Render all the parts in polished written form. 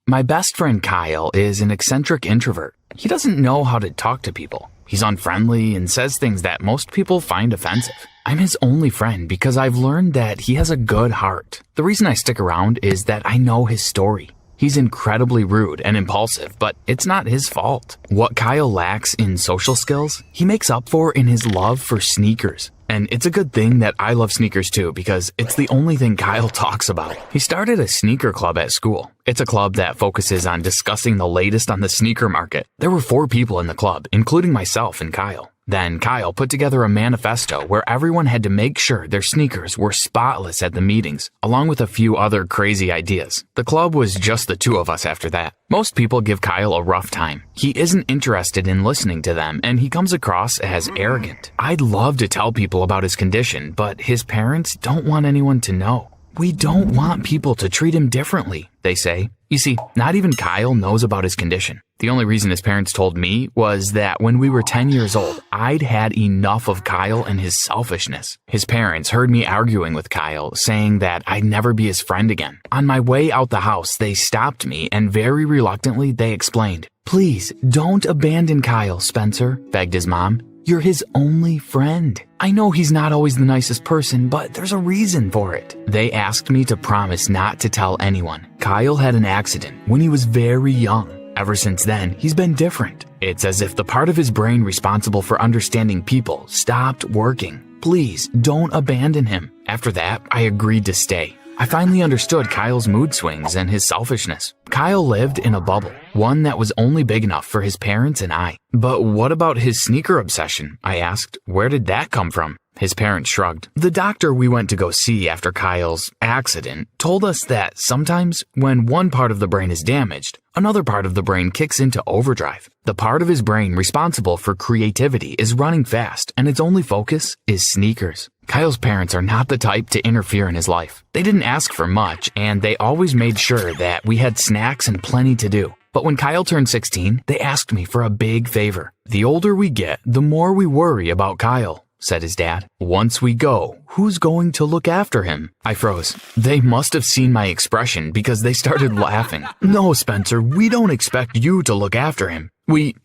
My best friend Kyle is an eccentric introvert. He doesn't know how to talk to people. He's unfriendly and says things that most people find offensive. I'm his only friend because I've learned that he has a good heart. The reason I stick around is that I know his story. He's incredibly rude and impulsive, but it's not his fault. What Kyle lacks in social skills, he makes up for in his love for sneakers. And it's a good thing that I love sneakers too, because it's the only thing Kyle talks about. He started a sneaker club at school. It's a club that focuses on discussing the latest on the sneaker market. There were 4 people in the club, including myself and Kyle. Then Kyle put together a manifesto where everyone had to make sure their sneakers were spotless at the meetings, along with a few other crazy ideas. The club was just the 2 of us after that. Most people give Kyle a rough time. He isn't interested in listening to them, and he comes across as arrogant. I'd love to tell people about his condition, but his parents don't want anyone to know. We don't want people to treat him differently, they say. You see, not even Kyle knows about his condition. The only reason his parents told me was that when we were 10 years old, I'd had enough of Kyle and his selfishness. His parents heard me arguing with Kyle, saying that I'd never be his friend again. On my way out the house, they stopped me and very reluctantly they explained, "Please, don't abandon Kyle, Spencer," begged his mom. "You're his only friend. I know he's not always the nicest person, but there's a reason for it." They asked me to promise not to tell anyone. Kyle had an accident when he was very young. Ever since then, he's been different. It's as if the part of his brain responsible for understanding people stopped working. Please, don't abandon him. After that, I agreed to stay. I finally understood Kyle's mood swings and his selfishness. Kyle lived in a bubble, one that was only big enough for his parents and I. But what about his sneaker obsession? I asked. Where did that come from? His parents shrugged. The doctor we went to go see after Kyle's accident told us that sometimes when one part of the brain is damaged, another part of the brain kicks into overdrive. The part of his brain responsible for creativity is running fast, and its only focus is sneakers. Kyle's parents are not the type to interfere in his life. They didn't ask for much, and they always made sure that we had snacks and plenty to do. But when Kyle turned 16, they asked me for a big favor. The older we get, the more we worry about Kyle, said his dad. Once we go, who's going to look after him? I froze. They must have seen my expression because they started laughing. No, Spencer, we don't expect you to look after him. We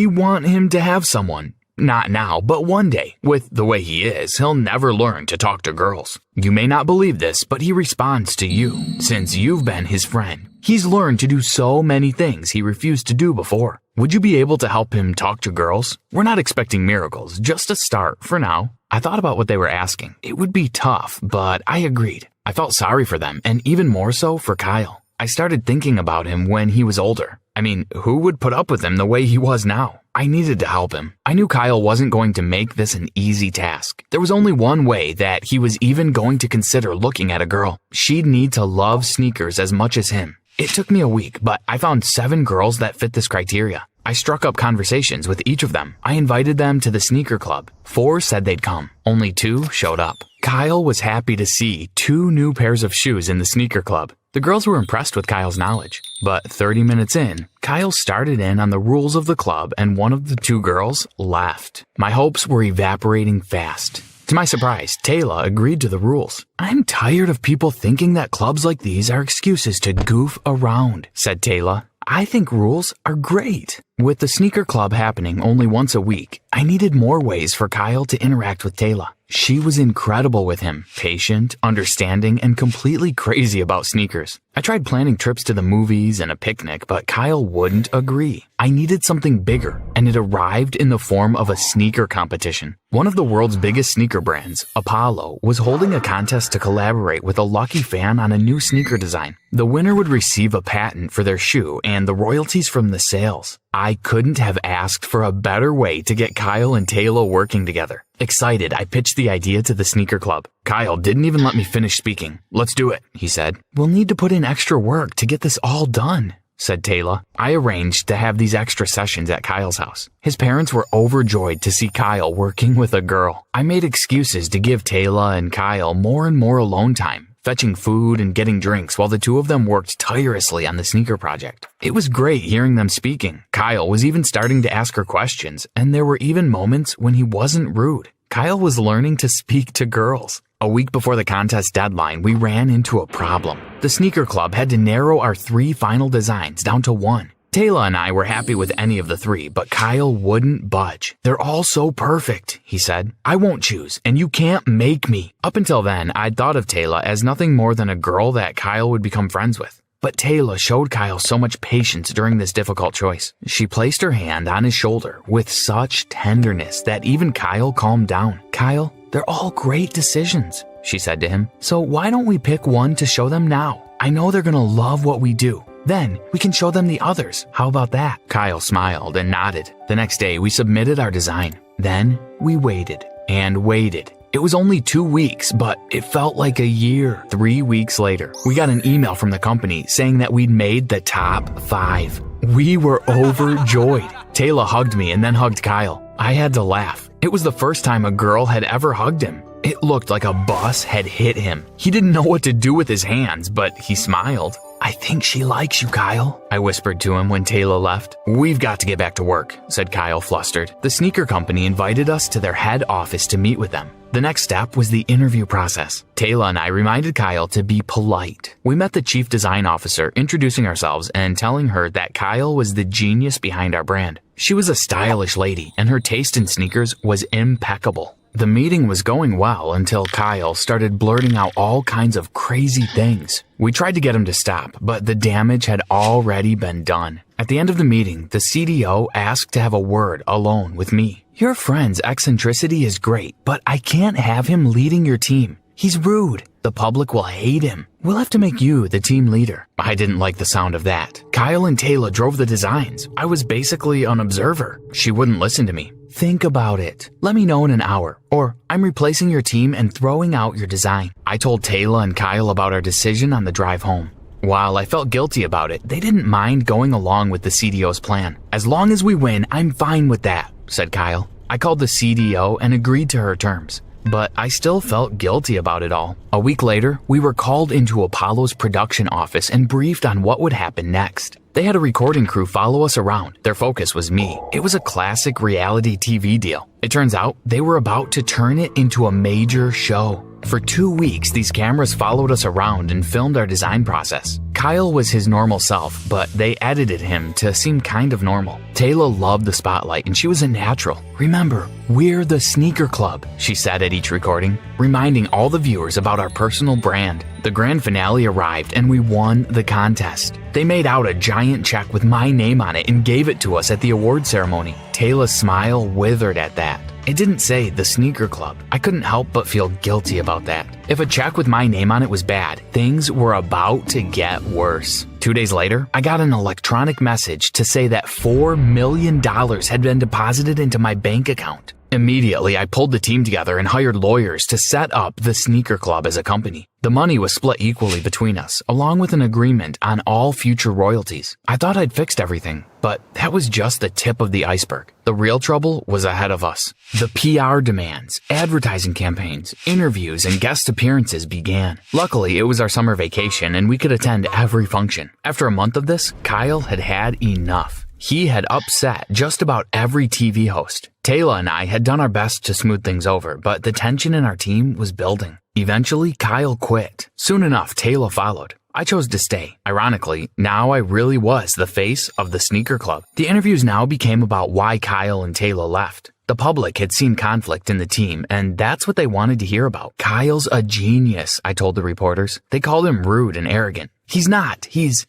want him to have someone. Not now, but one day. With the way he is, he'll never learn to talk to girls. You may not believe this, but he responds to you, since you've been his friend. He's learned to do so many things he refused to do before. Would you be able to help him talk to girls? We're not expecting miracles, just a start for now. I thought about what they were asking. It would be tough, but I agreed. I felt sorry for them, and even more so for Kyle. I started thinking about him when he was older. I mean, who would put up with him the way he was now? I needed to help him. I knew Kyle wasn't going to make this an easy task. There was only one way that he was even going to consider looking at a girl. She'd need to love sneakers as much as him. It took me a week, but I found 7 girls that fit this criteria. I struck up conversations with each of them. I invited them to the sneaker club. 4 said they'd come. Only 2 showed up. Kyle was happy to see 2 new pairs of shoes in the sneaker club. The girls were impressed with Kyle's knowledge. But 30 minutes in, Kyle started in on the rules of the club and one of the 2 girls left. My hopes were evaporating fast. To my surprise, Taylor agreed to the rules. "I'm tired of people thinking that clubs like these are excuses to goof around," said Taylor. "I think rules are great." With the sneaker club happening only once a week, I needed more ways for Kyle to interact with Taylor. She was incredible with him, patient, understanding, and completely crazy about sneakers. I tried planning trips to the movies and a picnic, but Kyle wouldn't agree. I needed something bigger, and it arrived in the form of a sneaker competition. One of the world's biggest sneaker brands, Apollo, was holding a contest to collaborate with a lucky fan on a new sneaker design. The winner would receive a patent for their shoe and the royalties from the sales. I couldn't have asked for a better way to get Kyle and Taylor working together. Excited, I pitched the idea to the sneaker club. Kyle didn't even let me finish speaking. "Let's do it," he said. "We'll need to put in extra work to get this all done," said Taylor. I arranged to have these extra sessions at Kyle's house. His parents were overjoyed to see Kyle working with a girl. I made excuses to give Taylor and Kyle more and more alone time, fetching food and getting drinks while the 2 of them worked tirelessly on the sneaker project. It was great hearing them speaking. Kyle was even starting to ask her questions, and there were even moments when he wasn't rude. Kyle was learning to speak to girls. A week before the contest deadline, we ran into a problem. The sneaker club had to narrow our 3 final designs down to 1. Taylor and I were happy with any of the 3, but Kyle wouldn't budge. "They're all so perfect," he said. "I won't choose, and you can't make me." Up until then, I'd thought of Taylor as nothing more than a girl that Kyle would become friends with. But Taylor showed Kyle so much patience during this difficult choice. She placed her hand on his shoulder with such tenderness that even Kyle calmed down. "Kyle, they're all great decisions," she said to him. "So why don't we pick one to show them now? I know they're gonna love what we do. Then we can show them the others. How about that?" Kyle smiled and nodded. The next day, we submitted our design. Then we waited and waited. It was only 2 weeks, but it felt like a year. 3 weeks later, we got an email from the company saying that we'd made the top 5. We were overjoyed. Taylor hugged me and then hugged Kyle. I had to laugh. It was the first time a girl had ever hugged him. It looked like a bus had hit him. He didn't know what to do with his hands, but he smiled. "I think she likes you, Kyle," I whispered to him when Taylor left. "We've got to get back to work," said Kyle, flustered. The sneaker company invited us to their head office to meet with them. The next step was the interview process. Taylor and I reminded Kyle to be polite. We met the chief design officer, introducing ourselves and telling her that Kyle was the genius behind our brand. She was a stylish lady, and her taste in sneakers was impeccable. The meeting was going well until Kyle started blurting out all kinds of crazy things. We tried to get him to stop, but the damage had already been done. At the end of the meeting, the CDO asked to have a word alone with me. "Your friend's eccentricity is great, but I can't have him leading your team. He's rude. The public will hate him. We'll have to make you the team leader." I didn't like the sound of that. Kyle and Taylor drove the designs. I was basically an observer. She wouldn't listen to me. "Think about it. Let me know in an hour, or I'm replacing your team and throwing out your design." I told Taylor and Kyle about our decision on the drive home. While I felt guilty about it, they didn't mind going along with the CDO's plan. "As long as we win, I'm fine with that," said Kyle. I called the CDO and agreed to her terms. But I still felt guilty about it all. A week later, we were called into Apollo's production office and briefed on what would happen next. They had a recording crew follow us around. Their focus was me. It was a classic reality TV deal. It turns out they were about to turn it into a major show. For 2 weeks, these cameras followed us around and filmed our design process. Kyle was his normal self, but they edited him to seem kind of normal. Taylor loved the spotlight and she was a natural. "Remember, we're the sneaker club," she said at each recording, reminding all the viewers about our personal brand. The grand finale arrived and we won the contest. They made out a giant check with my name on it and gave it to us at the award ceremony. Taylor's smile withered at that. It didn't say the sneaker club. I couldn't help but feel guilty about that. If a check with my name on it was bad, things were about to get worse. 2 days later, I got an electronic message to say that $4 million had been deposited into my bank account. Immediately, I pulled the team together and hired lawyers to set up the sneaker club as a company. The money was split equally between us, along with an agreement on all future royalties. I thought I'd fixed everything, but that was just the tip of the iceberg. The real trouble was ahead of us. The PR demands, advertising campaigns, interviews, and guest appearances began. Luckily, it was our summer vacation and we could attend every function. After a month of this, Kyle had had enough. He had upset just about every TV host. Taylor and I had done our best to smooth things over, but the tension in our team was building. Eventually, Kyle quit. Soon enough, Taylor followed. I chose to stay. Ironically, now I really was the face of the sneaker club. The interviews now became about why Kyle and Taylor left. The public had seen conflict in the team, and that's what they wanted to hear about. "Kyle's a genius," I told the reporters. They called him rude and arrogant. "He's not. He's...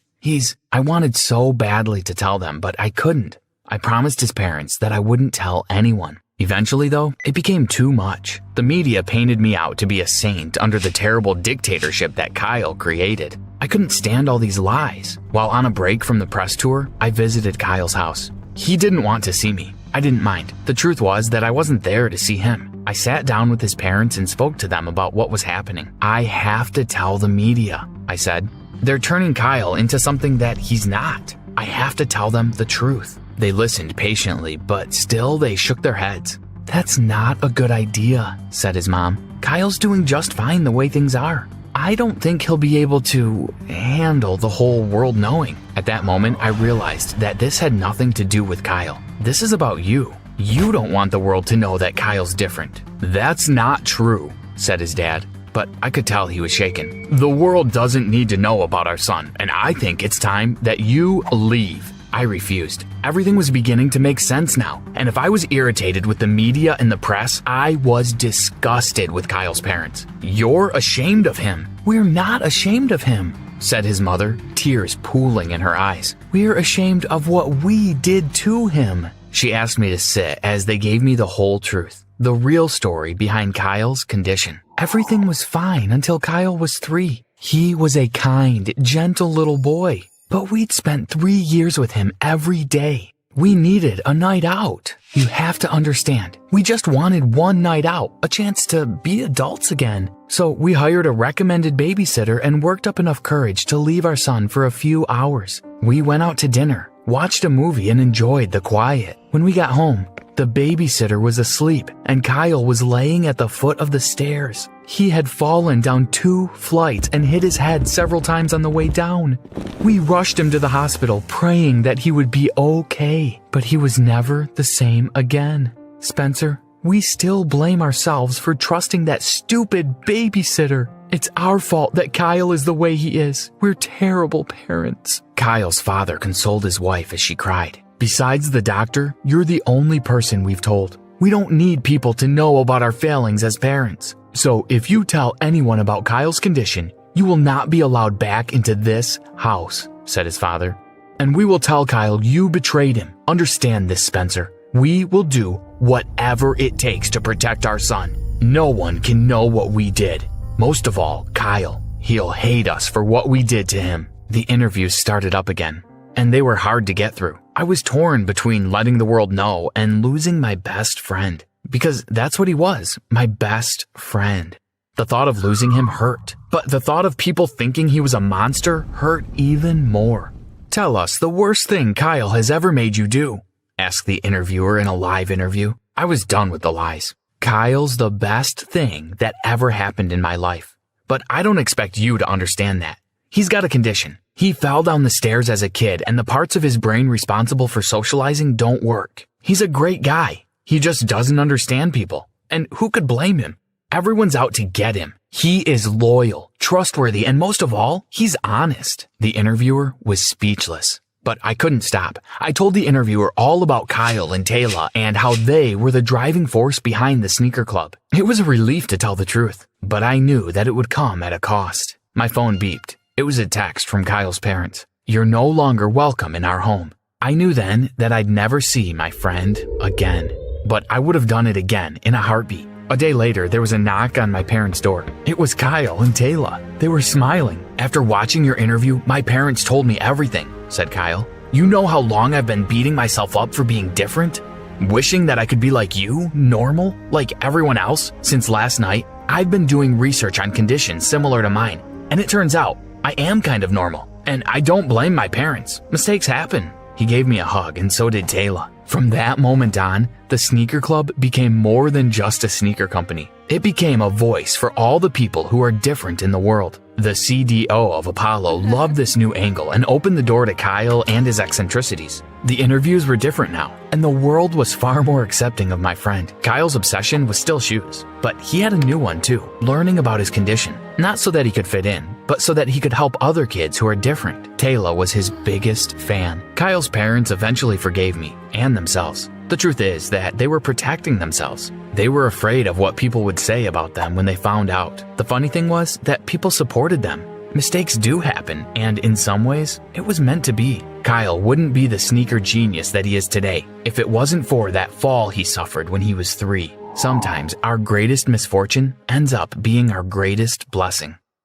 I wanted so badly to tell them, but I couldn't. I promised his parents that I wouldn't tell anyone. Eventually, though, it became too much. The media painted me out to be a saint under the terrible dictatorship that Kyle created. I couldn't stand all these lies. While on a break from the press tour, I visited Kyle's house. He didn't want to see me. I didn't mind. The truth was that I wasn't there to see him. I sat down with his parents and spoke to them about what was happening. "I have to tell the media," I said. "They're turning Kyle into something that he's not. I have to tell them the truth." They listened patiently, but still they shook their heads. "That's not a good idea," said his mom. "Kyle's doing just fine the way things are. I don't think he'll be able to handle the whole world knowing." At that moment, I realized that this had nothing to do with Kyle. This is about you. You don't want the world to know that Kyle's different. "That's not true," said his dad. but I could tell he was shaken. The world doesn't need to know about our son, and I think it's time that you leave. I refused. Everything was beginning to make sense now, and if I was irritated with the media and the press, I was disgusted with Kyle's parents. You're ashamed of him. We're not ashamed of him, said his mother, tears pooling in her eyes. We're ashamed of what we did to him. She asked me to sit as they gave me the whole truth, the real story behind Kyle's condition. Everything was fine until Kyle was 3. He was a kind, gentle little boy, but we'd spent 3 years with him every day. We needed a night out. You have to understand, we just wanted one night out, a chance to be adults again. So we hired a recommended babysitter and worked up enough courage to leave our son for a few hours. We went out to dinner, watched a movie, and enjoyed the quiet. When we got home, the babysitter was asleep and Kyle was laying at the foot of the stairs. He had fallen down 2 flights and hit his head several times on the way down. We rushed him to the hospital, praying that he would be okay, but he was never the same again. Spencer, we still blame ourselves for trusting that stupid babysitter. It's our fault that Kyle is the way he is. We're terrible parents. Kyle's father consoled his wife as she cried. Besides the doctor, you're the only person we've told. We don't need people to know about our failings as parents. So if you tell anyone about Kyle's condition, you will not be allowed back into this house, said his father. And we will tell Kyle you betrayed him. Understand this, Spencer. We will do whatever it takes to protect our son. No one can know what we did. Most of all, Kyle. He'll hate us for what we did to him. The interviews started up again, and they were hard to get through. I was torn between letting the world know and losing my best friend. Because that's what he was, my best friend. The thought of losing him hurt, but the thought of people thinking he was a monster hurt even more. Tell us the worst thing Kyle has ever made you do, asked the interviewer in a live interview. I was done with the lies. Kyle's the best thing that ever happened in my life. But I don't expect you to understand that. He's got a condition. He fell down the stairs as a kid, and the parts of his brain responsible for socializing don't work. He's a great guy. He just doesn't understand people. And who could blame him? Everyone's out to get him. He is loyal, trustworthy, and most of all, he's honest. The interviewer was speechless. But I couldn't stop. I told the interviewer all about Kyle and Taylor and how they were the driving force behind the sneaker club. It was a relief to tell the truth, but I knew that it would come at a cost. My phone beeped. It was a text from Kyle's parents. You're no longer welcome in our home. I knew then that I'd never see my friend again. But I would have done it again in a heartbeat. A day later, there was a knock on my parents' door. It was Kyle and Taylor. They were smiling. After watching your interview, my parents told me everything, said Kyle. You know how long I've been beating myself up for being different? Wishing that I could be like you, normal, like everyone else. Since last night, I've been doing research on conditions similar to mine. And it turns out, I am kind of normal. And I don't blame my parents. Mistakes happen. He gave me a hug, and so did Taylor. From that moment on, the sneaker club became more than just a sneaker company. It became a voice for all the people who are different in the world. The CDO of Apollo loved this new angle and opened the door to Kyle and his eccentricities. The interviews were different now, and the world was far more accepting of my friend. Kyle's obsession was still shoes, but he had a new one too, learning about his condition. Not so that he could fit in, but so that he could help other kids who are different. Taylor was his biggest fan. Kyle's parents eventually forgave me and themselves. The truth is that they were protecting themselves. They were afraid of what people would say about them when they found out. The funny thing was that people supported them. Mistakes do happen, and in some ways, it was meant to be. Kyle wouldn't be the sneaker genius that he is today if it wasn't for that fall he suffered when he was 3. Sometimes our greatest misfortune ends up being our greatest blessing.